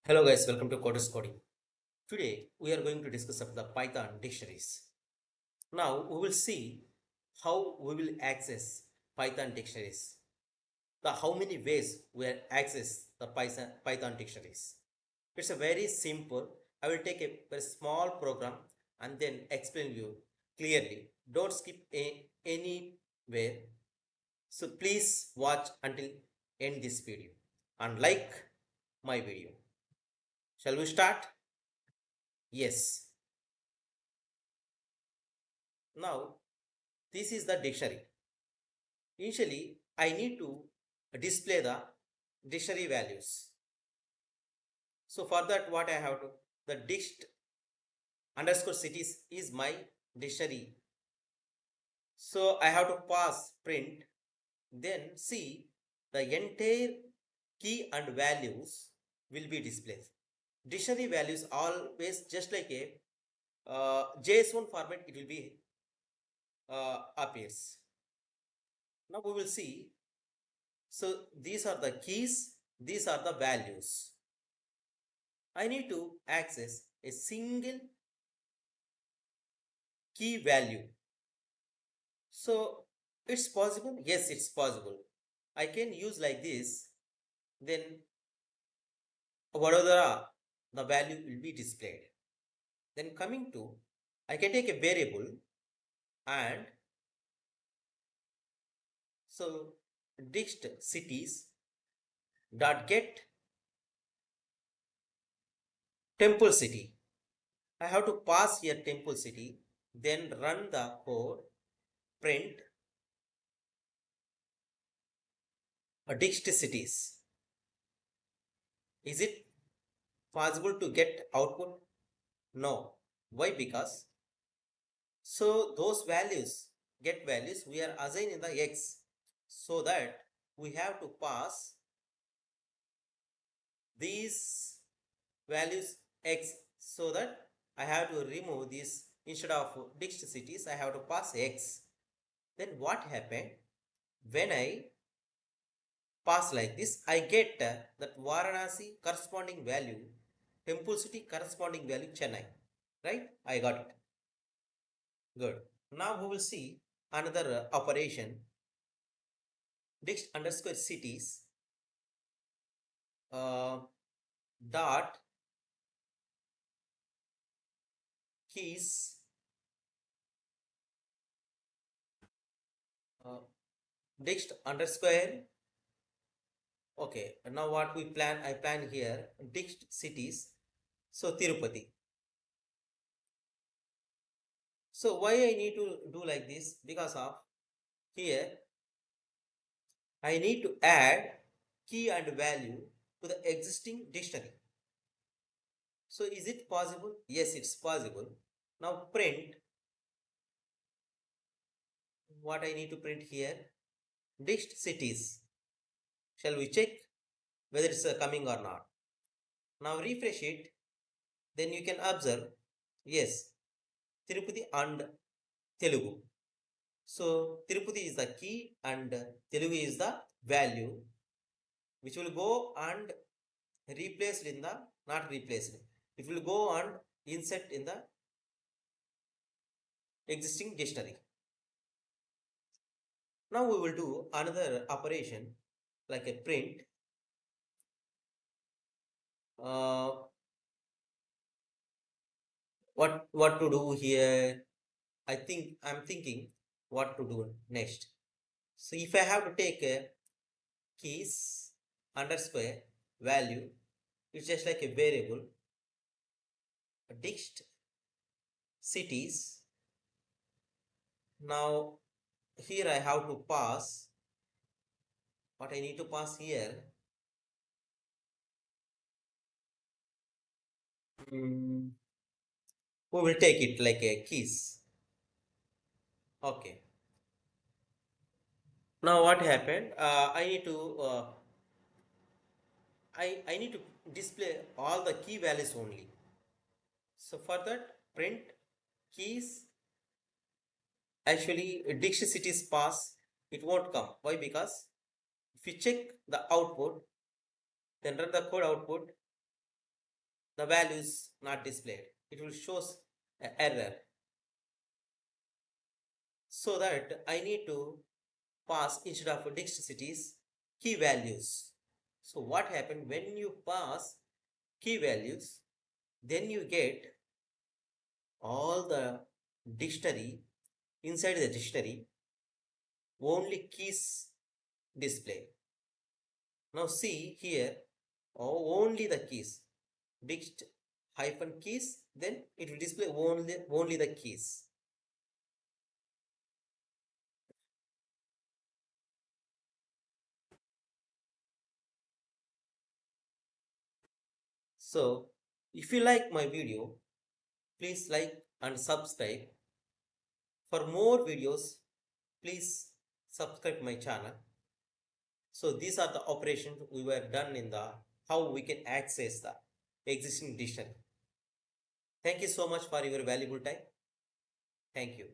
Hello guys, welcome to Coders Coding. Today we are going to discuss about the Python dictionaries. Now we will see how we will access Python dictionaries. The how many ways we will access the Python dictionaries. It's a very simple. I will take a very small program and then explain you clearly. Don't skip anywhere. So please watch until end this video and like my video. Shall we start? Yes. Now, this is the dictionary. Initially, I need to display the dictionary values. So for that, what I have to, the dict underscore cities is my dictionary. So I have to pass print, then see the entire key and values will be displayed. Dictionary values always just like a JSON format, it will be appears. Now we will see. So these are the keys, these are the values. I need to access a single key value. So it's possible? Yes, it's possible. I can use like this, then whatever the value will be displayed. Then coming to, I can take a variable and so dict cities dot get temple city. I have to pass here temple city, then run the code, print dict cities. Is it possible to get output? No. Why? Because so those values, get values, we are assigning the x, so that we have to pass these values x, so that I have to remove this. Instead of dict cities, I have to pass x. Then what happened when I pass like this? I get that Varanasi corresponding value, Temple City corresponding value Chennai, right? I got it. Good. Now we will see another operation. Dict underscore cities uh, dot keys uh, dict underscore. Okay. Now what we plan? I plan here dict cities. So Tirupati. So why I need to do like this? Because of here I need to add key and value to the existing dictionary. So is it possible? Yes, it's possible. Now print what I need to print here. Dict cities. Shall we check whether it's coming or not? Now refresh it. Then you can observe, yes, Tirupati and Telugu. So Tirupati is the key and Telugu is the value, which will go and replaced in the, not replaced, it will go and insert in the existing dictionary. Now we will do another operation like a print. What to do here? I'm thinking what to do next. So if I have to take a keys underscore value, it's just like a variable dict cities. Now here I have to pass what I need to pass here. We will take it like a keys. Okay. Now what happened? I need to display all the key values only. So for that, print keys. Actually, dict cities pass. It won't come. Why? Because if you check the output, then run the code output. the value is not displayed. It will show an error. So that I need to pass instead of dictionaries key values. So what happened when you pass key values, then you get all the dictionary. Inside the dictionary only keys display. Now see here, only the keys, dict hyphen keys, then it will display only the keys. So if you like my video, please like and subscribe. For more videos, please subscribe my channel. So these are the operations we were done in the how we can access the existing dictionary. Thank you so much for your valuable time. Thank you.